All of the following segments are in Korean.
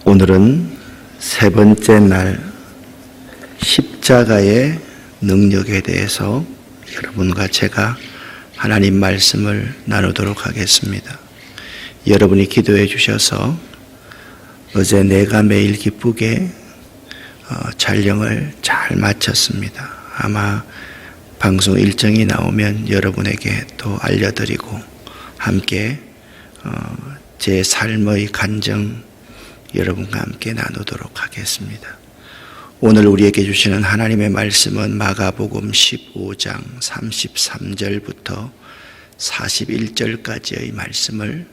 오늘은 세 번째 날 십자가의 능력에 대해서 여러분과 제가 하나님 말씀을 나누도록 하겠습니다. 여러분이 기도해 주셔서 어제 내가 매일 기쁘게 촬영을 잘 마쳤습니다. 아마 방송 일정이 나오면 여러분에게 또 알려드리고 함께 제 삶의 간증 여러분과 함께 나누도록 하겠습니다. 오늘 우리에게 주시는 하나님의 말씀은 마가복음 15장 33절부터 41절까지의 말씀을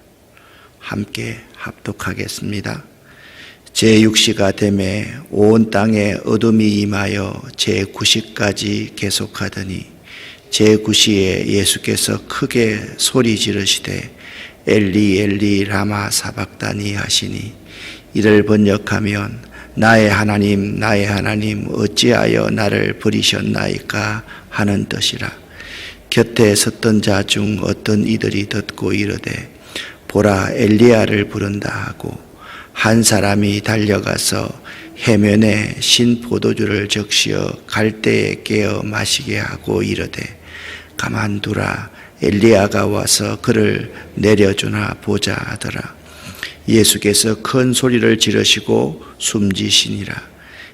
함께 합독하겠습니다. 제6시가 되매 온 땅에 어둠이 임하여 제9시까지 계속하더니 제9시에 예수께서 크게 소리 지르시되 엘리 엘리 라마 사박다니 하시니 이를 번역하면 나의 하나님 어찌하여 나를 버리셨나이까 하는 뜻이라. 곁에 섰던 자 중 어떤 이들이 듣고 이르되 보라 엘리야를 부른다 하고 한 사람이 달려가서 해면에 신 포도주를 적시어 갈대에 깨어 마시게 하고 이르되 가만두라 엘리야가 와서 그를 내려주나 보자 하더라. 예수께서 큰 소리를 지르시고 숨지시니라.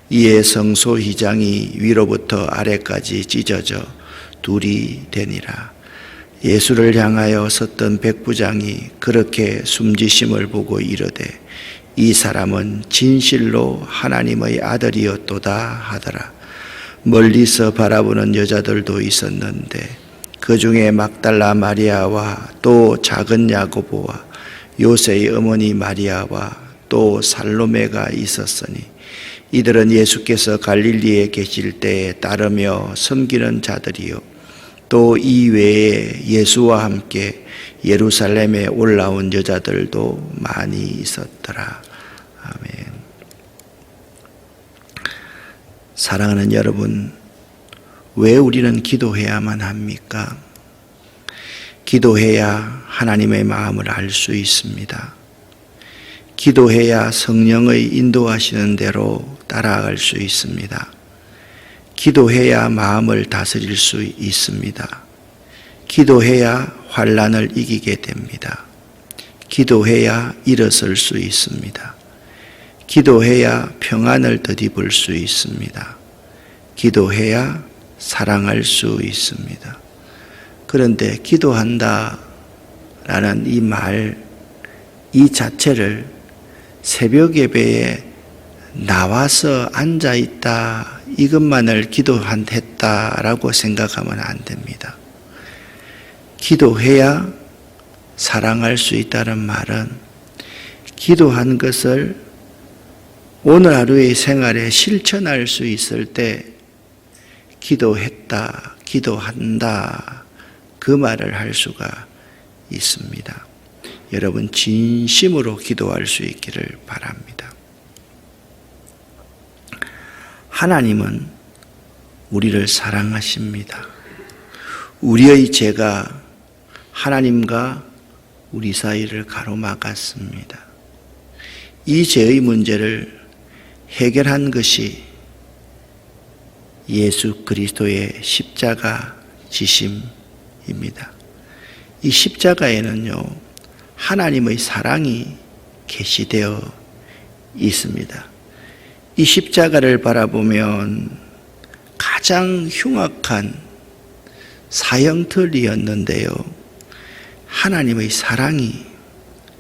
이에 성소 휘장이 위로부터 아래까지 찢어져 둘이 되니라. 예수를 향하여 섰던 백부장이 그렇게 숨지심을 보고 이르되 이 사람은 진실로 하나님의 아들이었도다 하더라. 멀리서 바라보는 여자들도 있었는데 그 중에 막달라 마리아와 또 작은 야고보와 요새의 어머니 마리아와 또 살로메가 있었으니 이들은 예수께서 갈릴리에 계실 때에 따르며 섬기는 자들이요 또 이 외에 예수와 함께 예루살렘에 올라온 여자들도 많이 있었더라. 아멘. 사랑하는 여러분, 왜 우리는 기도해야만 합니까? 기도해야 하나님의 마음을 알 수 있습니다. 기도해야 성령의 인도하시는 대로 따라갈 수 있습니다. 기도해야 마음을 다스릴 수 있습니다. 기도해야 환난을 이기게 됩니다. 기도해야 일어설 수 있습니다. 기도해야 평안을 덧입을 수 있습니다. 기도해야 사랑할 수 있습니다. 그런데 기도한다 라는 이 말, 이 자체를 새벽 예배에 나와서 앉아있다 이것만을 기도했다라고 생각하면 안 됩니다. 기도해야 사랑할 수 있다는 말은 기도한 것을 오늘 하루의 생활에 실천할 수 있을 때 기도했다, 기도한다 그 말을 할 수가 있습니다. 여러분 진심으로 기도할 수 있기를 바랍니다. 하나님은 우리를 사랑하십니다. 우리의 죄가 하나님과 우리 사이를 가로막았습니다. 이 죄의 문제를 해결한 것이 예수 그리스도의 십자가 지심입니다. 이 십자가에는요, 하나님의 사랑이 계시되어 있습니다. 이 십자가를 바라보면 가장 흉악한 사형틀이었는데요, 하나님의 사랑이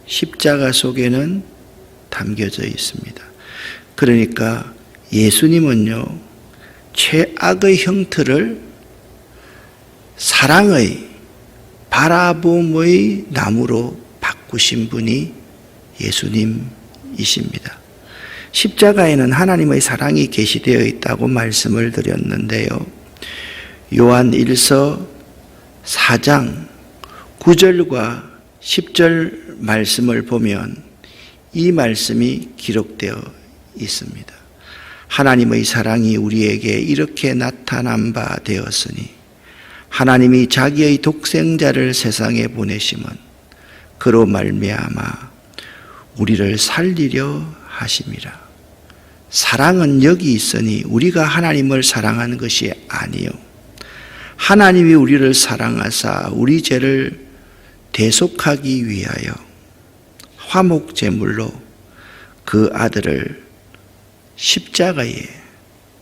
십자가 속에는 담겨져 있습니다. 그러니까 예수님은요, 최악의 형틀을 사랑의 바라봄의 나무로 바꾸신 분이 예수님이십니다. 십자가에는 하나님의 사랑이 계시되어 있다고 말씀을 드렸는데요. 요한 1서 4장 9절과 10절 말씀을 보면 이 말씀이 기록되어 있습니다. 하나님의 사랑이 우리에게 이렇게 나타난 바 되었으니 하나님이 자기의 독생자를 세상에 보내심은 그로 말미암아 우리를 살리려 하심이라. 사랑은 여기 있으니 우리가 하나님을 사랑하는 것이 아니요 하나님이 우리를 사랑하사 우리 죄를 대속하기 위하여 화목제물로 그 아들을 십자가에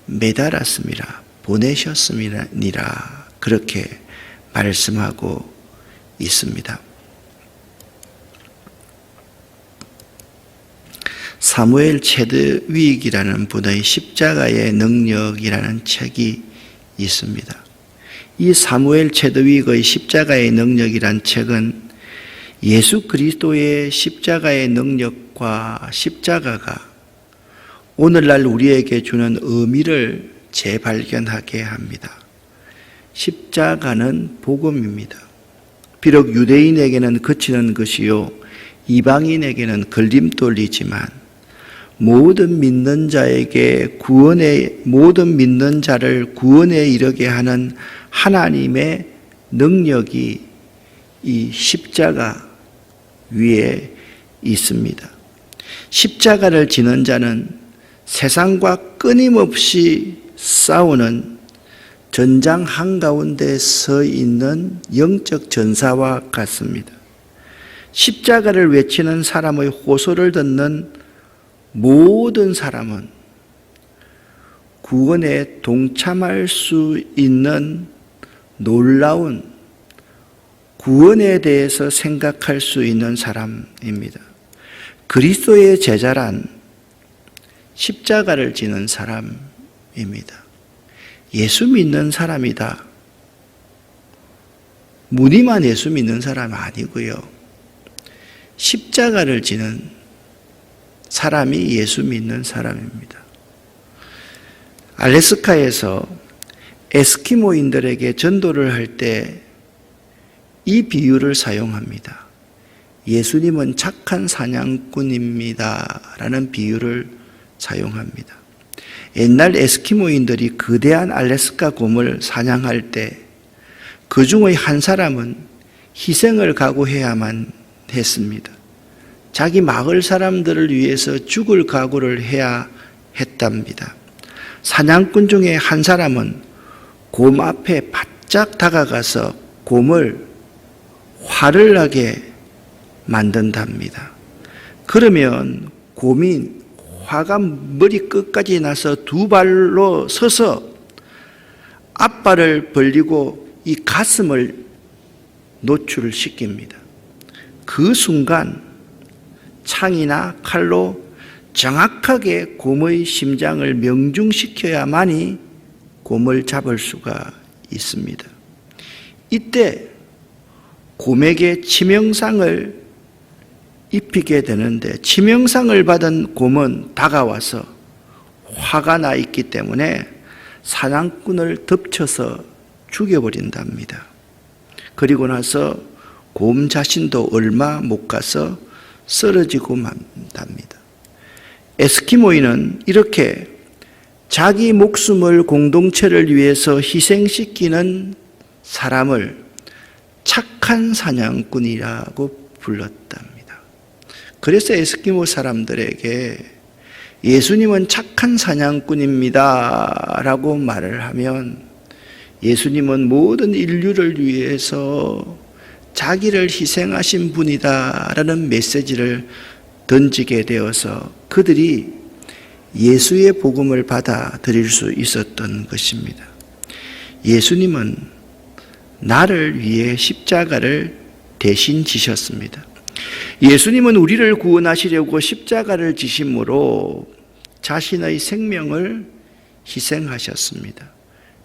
매달았음이라 보내셨음이니라 그렇게 말씀하고 있습니다. 사무엘 체드윅이라는 분의 십자가의 능력이라는 책이 있습니다. 이 사무엘 체드윅의 십자가의 능력이란 책은 예수 그리스도의 십자가의 능력과 십자가가 오늘날 우리에게 주는 의미를 재발견하게 합니다. 십자가는 복음입니다. 비록 유대인에게는 그치는 것이요 이방인에게는 걸림돌이지만 모든 믿는 자를 구원에 이르게 하는 하나님의 능력이 이 십자가 위에 있습니다. 십자가를 지는 자는 세상과 끊임없이 싸우는 전장 한가운데 서 있는 영적 전사와 같습니다. 십자가를 외치는 사람의 호소를 듣는 모든 사람은 구원에 동참할 수 있는 놀라운 구원에 대해서 생각할 수 있는 사람입니다. 그리스도의 제자란 십자가를 지는 사람입니다. 예수 믿는 사람이다. 무늬만 예수 믿는 사람 아니고요. 십자가를 지는 사람이 예수 믿는 사람입니다. 알래스카에서 에스키모인들에게 전도를 할 때 이 비유를 사용합니다. 예수님은 착한 사냥꾼입니다. 라는 비유를 사용합니다. 옛날 에스키모인들이 거대한 알래스카 곰을 사냥할 때 그 중의 한 사람은 희생을 각오해야만 했습니다. 자기 마을 사람들을 위해서 죽을 각오를 해야 했답니다. 사냥꾼 중에 한 사람은 곰 앞에 바짝 다가가서 곰을 화를 나게 만든답니다. 그러면 곰이 화가 머리 끝까지 나서 두 발로 서서 앞발을 벌리고 이 가슴을 노출시킵니다. 그 순간 창이나 칼로 정확하게 곰의 심장을 명중시켜야만이 곰을 잡을 수가 있습니다. 이때 곰에게 치명상을 입히게 되는데 치명상을 받은 곰은 다가와서 화가 나 있기 때문에 사냥꾼을 덮쳐서 죽여버린답니다. 그리고 나서 곰 자신도 얼마 못 가서 쓰러지고 만답니다. 에스키모인은 이렇게 자기 목숨을 공동체를 위해서 희생시키는 사람을 착한 사냥꾼이라고 불렀답니다. 그래서 에스키모 사람들에게 예수님은 착한 사냥꾼입니다 라고 말을 하면 예수님은 모든 인류를 위해서 자기를 희생하신 분이다 라는 메시지를 던지게 되어서 그들이 예수의 복음을 받아들일 수 있었던 것입니다. 예수님은 나를 위해 십자가를 대신 지셨습니다. 예수님은 우리를 구원하시려고 십자가를 지심으로 자신의 생명을 희생하셨습니다.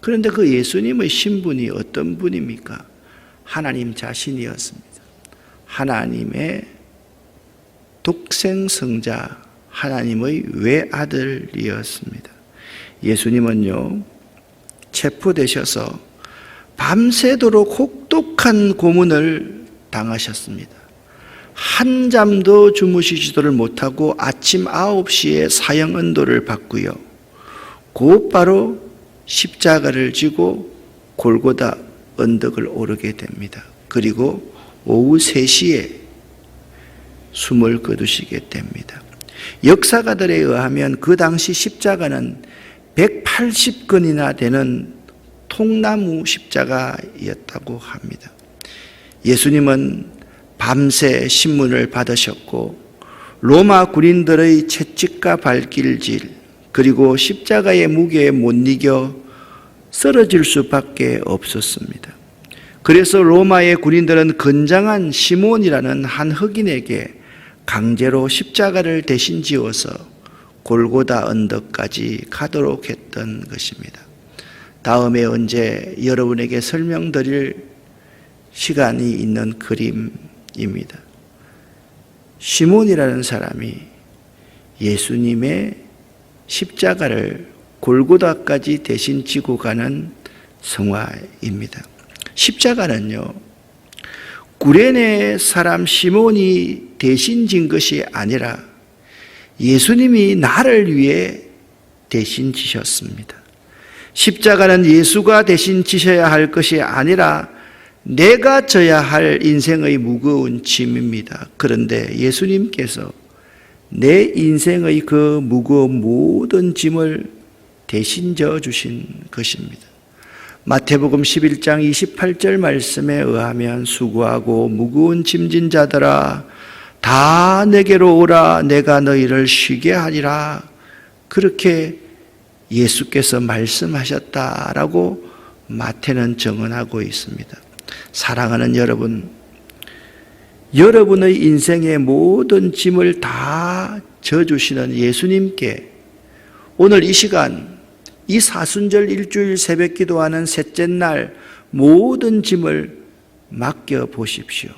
그런데 그 예수님의 신분이 어떤 분입니까? 하나님 자신이었습니다. 하나님의 독생성자, 하나님의 외아들이었습니다. 예수님은요, 체포되셔서 밤새도록 혹독한 고문을 당하셨습니다. 한잠도 주무시지도를 못하고 아침 9시에 사형언도를 받고요. 곧바로 십자가를 지고 골고다 언덕을 오르게 됩니다. 그리고 오후 3시에 숨을 거두시게 됩니다. 역사가들에 의하면 그 당시 십자가는 180근이나 되는 통나무 십자가였다고 합니다. 예수님은 밤새 신문을 받으셨고 로마 군인들의 채찍과 발길질 그리고 십자가의 무게에 못 이겨 쓰러질 수밖에 없었습니다. 그래서 로마의 군인들은 건장한 시몬이라는 한 흑인에게 강제로 십자가를 대신 지어서 골고다 언덕까지 가도록 했던 것입니다. 다음에 언제 여러분에게 설명드릴 시간이 있는 그림입니다. 시몬이라는 사람이 예수님의 십자가를 골고다까지 대신 지고 가는 성화입니다. 십자가는요, 구레네 사람 시몬이 대신 진 것이 아니라 예수님이 나를 위해 대신 지셨습니다. 십자가는 예수가 대신 지셔야 할 것이 아니라 내가 져야 할 인생의 무거운 짐입니다. 그런데 예수님께서 내 인생의 그 무거운 모든 짐을 대신 져 주신 것입니다. 마태복음 11장 28절 말씀에 의하면 수고하고 무거운 짐진 자들아 다 내게로 오라 내가 너희를 쉬게 하리라 그렇게 예수께서 말씀하셨다라고 마태는 증언하고 있습니다. 사랑하는 여러분, 여러분의 인생의 모든 짐을 다 져주시는 예수님께 오늘 이 시간 이 사순절 일주일 새벽 기도하는 셋째 날 모든 짐을 맡겨 보십시오.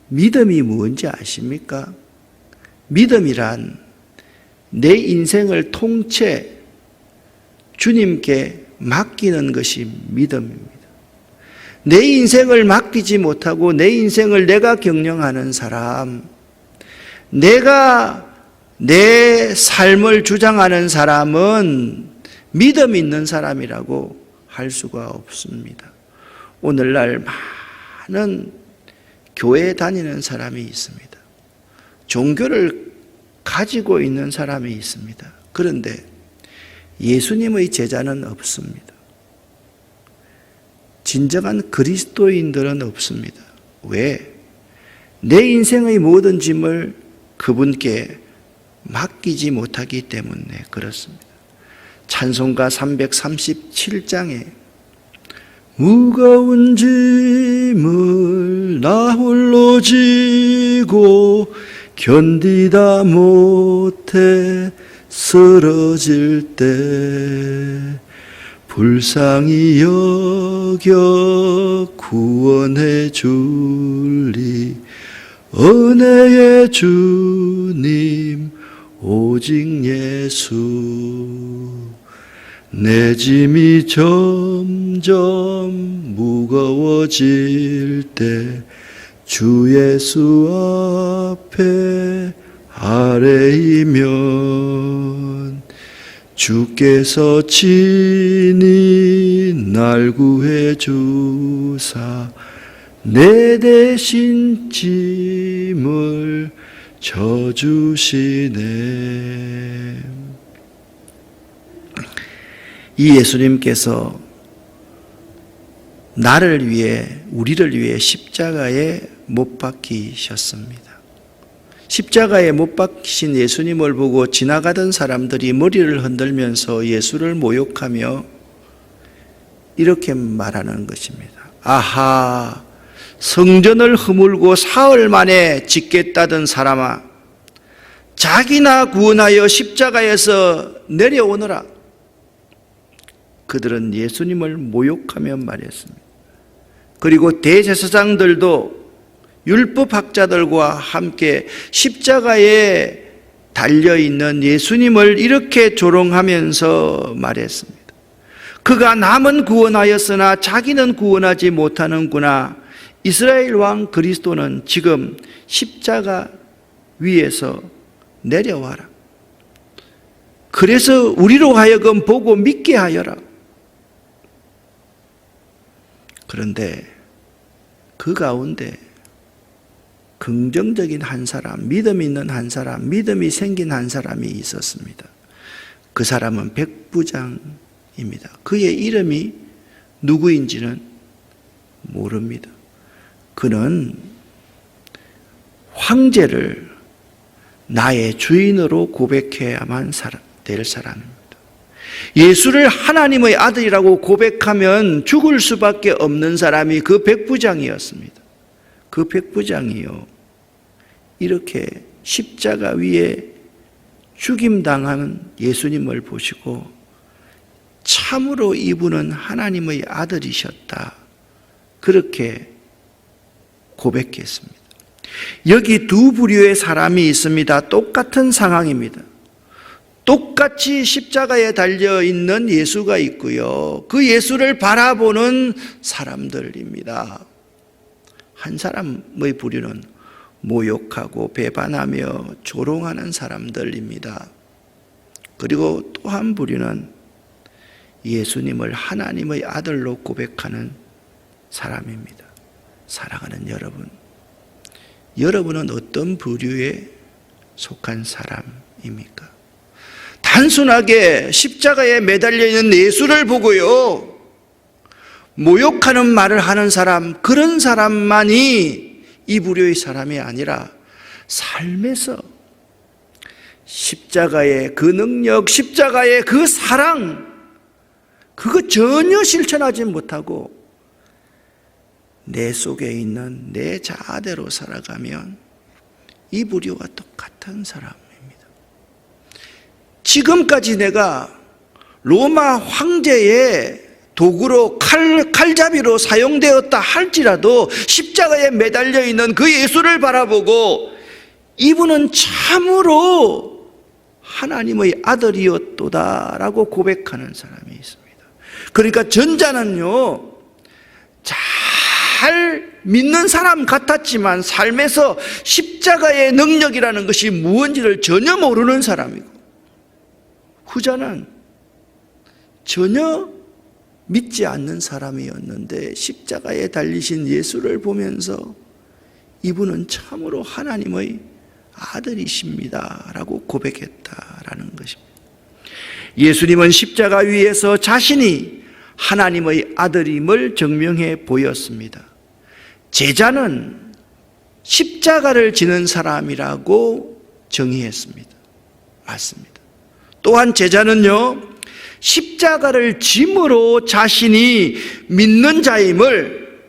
믿음이 뭔지 아십니까? 믿음이란 내 인생을 통째 주님께 맡기는 것이 믿음입니다. 내 인생을 맡기지 못하고 내 인생을 내가 경영하는 사람, 내가 내 삶을 주장하는 사람은 믿음 있는 사람이라고 할 수가 없습니다. 오늘날 많은 교회에 다니는 사람이 있습니다. 종교를 가지고 있는 사람이 있습니다. 그런데 예수님의 제자는 없습니다. 진정한 그리스도인들은 없습니다. 왜? 내 인생의 모든 짐을 그분께 맡기지 못하기 때문에 그렇습니다. 찬송가 337장에 무거운 짐을 나 홀로 지고 견디다 못해 쓰러질 때 불쌍히 여겨 구원해 줄리 은혜의 주님 오직 예수 내 짐이 점점 무거워질 때 주 예수 앞에 아뢰이면 주께서 친히 날 구해 주사 내 대신 짐을 져주시네. 이 예수님께서 나를 위해 우리를 위해 십자가에 못 박히셨습니다. 십자가에 못 박히신 예수님을 보고 지나가던 사람들이 머리를 흔들면서 예수를 모욕하며 이렇게 말하는 것입니다. 아하, 성전을 허물고 사흘 만에 짓겠다던 사람아, 자기나 구원하여 십자가에서 내려오너라. 그들은 예수님을 모욕하며 말했습니다. 그리고 대제사장들도 율법학자들과 함께 십자가에 달려있는 예수님을 이렇게 조롱하면서 말했습니다. 그가 남은 구원하였으나 자기는 구원하지 못하는구나. 이스라엘 왕 그리스도는 지금 십자가 위에서 내려와라. 그래서 우리로 하여금 보고 믿게 하여라. 그런데 그 가운데 긍정적인 한 사람, 믿음 있는 한 사람, 믿음이 생긴 한 사람이 있었습니다. 그 사람은 백부장입니다. 그의 이름이 누구인지는 모릅니다. 그는 황제를 나의 주인으로 고백해야만 될 사람입니다. 예수를 하나님의 아들이라고 고백하면 죽을 수밖에 없는 사람이 그 백부장이었습니다. 그 백부장이요, 이렇게 십자가 위에 죽임당하는 예수님을 보시고 참으로 이분은 하나님의 아들이셨다, 그렇게 고백했습니다. 여기 두 부류의 사람이 있습니다. 똑같은 상황입니다. 똑같이 십자가에 달려있는 예수가 있고요, 그 예수를 바라보는 사람들입니다. 한 사람의 부류는 모욕하고 배반하며 조롱하는 사람들입니다. 그리고 또 한 부류는 예수님을 하나님의 아들로 고백하는 사람입니다. 사랑하는 여러분, 여러분은 어떤 부류에 속한 사람입니까? 단순하게 십자가에 매달려 있는 예수를 보고요, 모욕하는 말을 하는 사람, 그런 사람만이 이 부류의 사람이 아니라 삶에서 십자가의 그 능력, 십자가의 그 사랑, 그거 전혀 실천하지 못하고 내 속에 있는 내 자아대로 살아가면 이 부류와 똑같은 사람입니다. 지금까지 내가 로마 황제의 도구로 칼잡이로 사용되었다 할지라도 십자가에 매달려 있는 그 예수를 바라보고 이분은 참으로 하나님의 아들이었도다라고 고백하는 사람이 있습니다. 그러니까 전자는요, 잘 믿는 사람 같았지만 삶에서 십자가의 능력이라는 것이 무엇인지를 전혀 모르는 사람이고, 후자는 전혀 믿지 않는 사람이었는데 십자가에 달리신 예수를 보면서 이분은 참으로 하나님의 아들이십니다 라고 고백했다라는 것입니다. 예수님은 십자가 위에서 자신이 하나님의 아들임을 증명해 보였습니다. 제자는 십자가를 지는 사람이라고 정의했습니다. 맞습니다. 또한 제자는요, 십자가를 짐으로 자신이 믿는 자임을,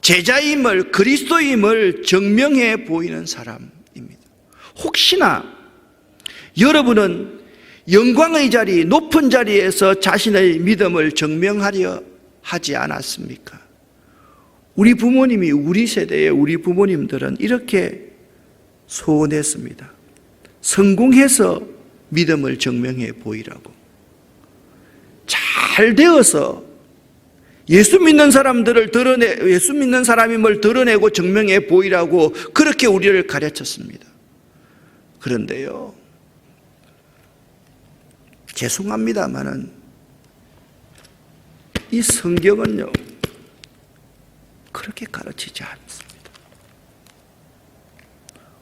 제자임을, 그리스도임을 증명해 보이는 사람입니다. 혹시나 여러분은 영광의 자리, 높은 자리에서 자신의 믿음을 증명하려 하지 않았습니까? 우리 부모님이, 우리 세대의 우리 부모님들은 이렇게 소원했습니다. 성공해서 믿음을 증명해 보이라고. 잘 되어서 예수 믿는 사람들을 예수 믿는 사람임을 드러내고 증명해 보이라고 그렇게 우리를 가르쳤습니다. 그런데요, 죄송합니다만은 이 성경은요, 그렇게 가르치지 않습니다.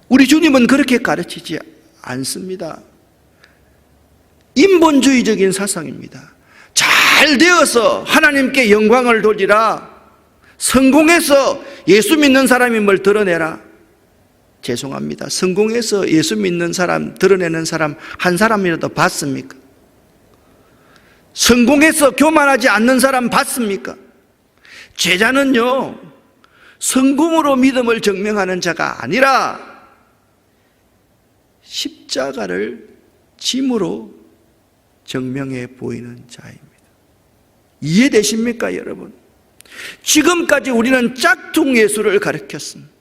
우리 주님은 그렇게 가르치지 않습니다. 인본주의적인 사상입니다. 잘 되어서 하나님께 영광을 돌리라, 성공해서 예수 믿는 사람임을 드러내라. 죄송합니다. 성공해서 예수 믿는 사람, 드러내는 사람 한 사람이라도 봤습니까? 성공해서 교만하지 않는 사람 봤습니까? 제자는요, 성공으로 믿음을 증명하는 자가 아니라 십자가를 짐으로 증명해 보이는 자입니다. 이해되십니까, 여러분? 지금까지 우리는 짝퉁 예수를 가르쳤습니다.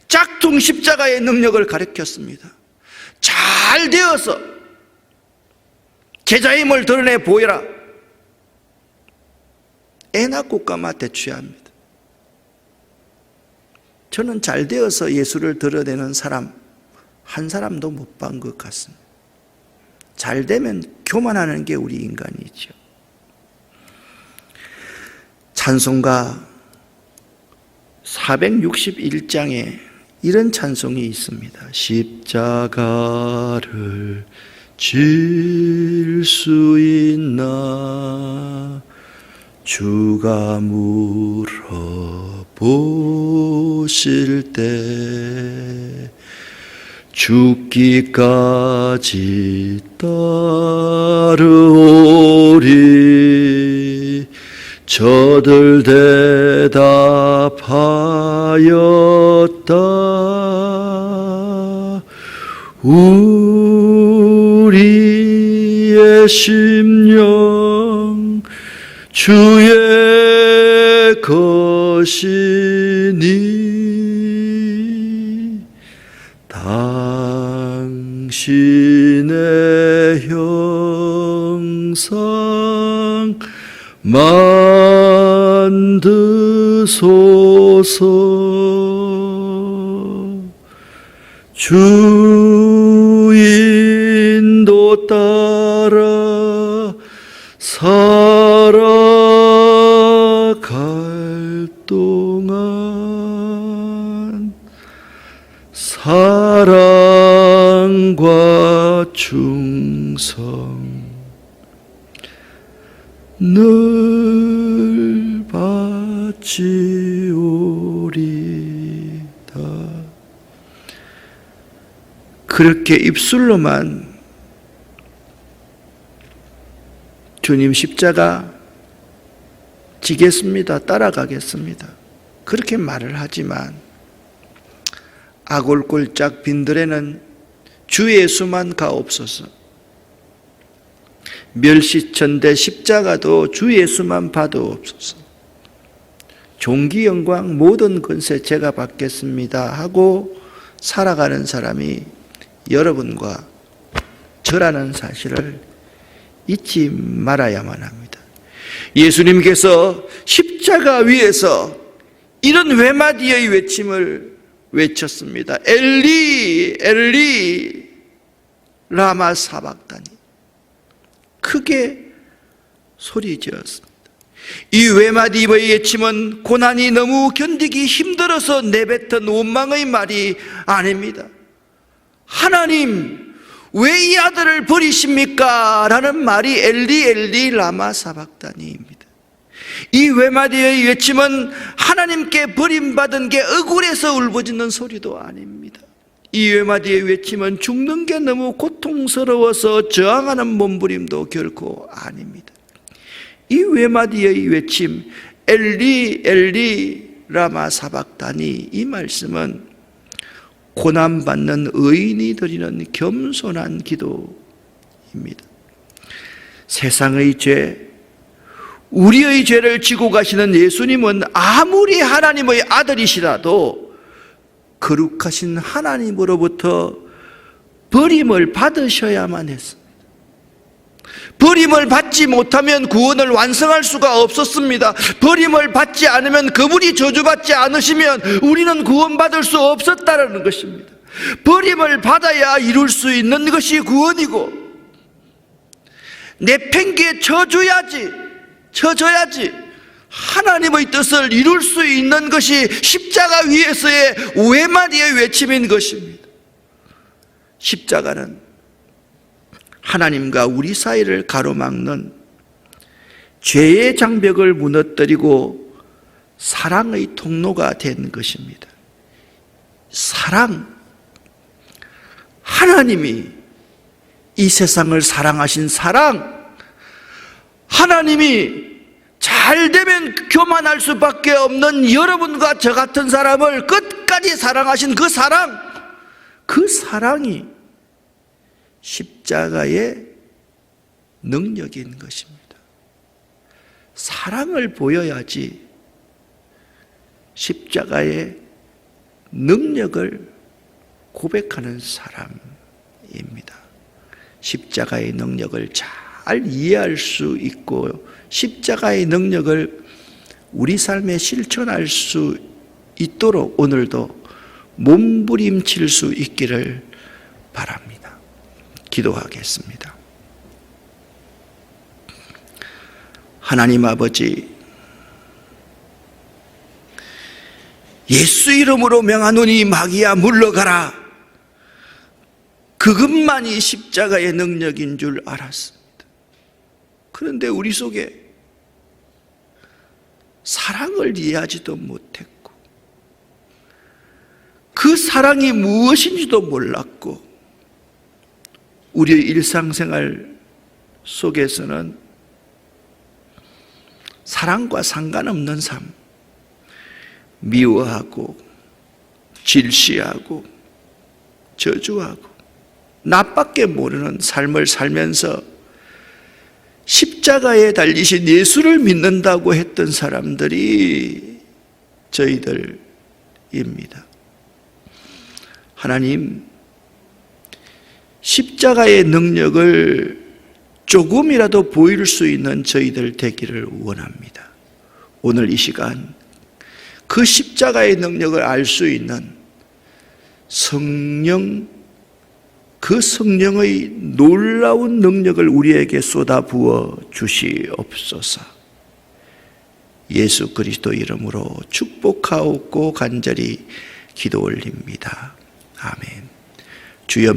짝퉁 십자가의 능력을 가르쳤습니다. 잘 되어서 제자임을 드러내 보여라. 애 낳고 까마 대취합니다. 저는 잘 되어서 예수를 드러내는 사람 한 사람도 못 본 것 같습니다. 잘 되면 교만하는 게 우리 인간이죠. 찬송가 461장에 이런 찬송이 있습니다. 십자가를 질 수 있나 주가 물어보실 때 죽기까지 따르오리 저들 대답하였다 우리의 심령 주의 것이니 당신의 형상 만드소서 주 인도 따라 살아갈 동안 사랑과 충성 늘 바치오리다. 그렇게 입술로만 주님 십자가 지겠습니다. 따라가겠습니다. 그렇게 말을 하지만 아골골짝 빈들에는 주 예수만 가옵소서. 멸시천대 십자가도 주 예수만 봐도옵소서. 존귀 영광 모든 권세 제가 받겠습니다 하고 살아가는 사람이 여러분과 저라는 사실을 잊지 말아야만 합니다. 예수님께서 십자가 위에서 이런 외마디의 외침을 외쳤습니다. 엘리 엘리 라마 사박다니. 크게 소리지었습니다. 이 외마디의 외침은 고난이 너무 견디기 힘들어서 내뱉은 원망의 말이 아닙니다. 하나님, 왜 이 아들을 버리십니까? 라는 말이 엘리 엘리 라마 사박다니입니다. 이 외마디의 외침은 하나님께 버림받은 게 억울해서 울부짖는 소리도 아닙니다. 이 외마디의 외침은 죽는 게 너무 고통스러워서 저항하는 몸부림도 결코 아닙니다. 이 외마디의 외침, 엘리 엘리 라마 사박다니, 이 말씀은 고난받는 의인이 드리는 겸손한 기도입니다. 세상의 죄, 우리의 죄를 지고 가시는 예수님은 아무리 하나님의 아들이시라도 거룩하신 하나님으로부터 버림을 받으셔야만 했습니다. 버림을 받지 못하면 구원을 완성할 수가 없었습니다. 버림을 받지 않으면, 그분이 저주받지 않으시면 우리는 구원받을 수 없었다는 것입니다. 버림을 받아야 이룰 수 있는 것이 구원이고, 내팽개에 쳐줘야지 하나님의 뜻을 이룰 수 있는 것이 십자가 위에서의 외마디의 외침인 것입니다. 십자가는 하나님과 우리 사이를 가로막는 죄의 장벽을 무너뜨리고 사랑의 통로가 된 것입니다. 사랑, 하나님이 이 세상을 사랑하신 사랑, 하나님이 잘 되면 교만할 수밖에 없는 여러분과 저 같은 사람을 끝까지 사랑하신 그 사랑, 그 사랑이 십자가의 능력인 것입니다. 사랑을 보여야지 십자가의 능력을 고백하는 사람입니다. 십자가의 능력을 잘 이해할 수 있고 십자가의 능력을 우리 삶에 실천할 수 있도록 오늘도 몸부림칠 수 있기를 바랍니다. 기도하겠습니다. 하나님 아버지, 예수 이름으로 명하노니 마귀야 물러가라. 그것만이 십자가의 능력인 줄 알았습니다. 그런데 우리 속에 사랑을 이해하지도 못했고 그 사랑이 무엇인지도 몰랐고 우리의 일상생활 속에서는 사랑과 상관없는 삶, 미워하고 질시하고 저주하고 나밖에 모르는 삶을 살면서 십자가에 달리신 예수를 믿는다고 했던 사람들이 저희들입니다. 하나님, 십자가의 능력을 조금이라도 보일 수 있는 저희들 되기를 원합니다. 오늘 이 시간 그 십자가의 능력을 알 수 있는 성령, 그 성령의 놀라운 능력을 우리에게 쏟아부어 주시옵소서. 예수 그리스도 이름으로 축복하옵고 간절히 기도 올립니다. 아멘. 주여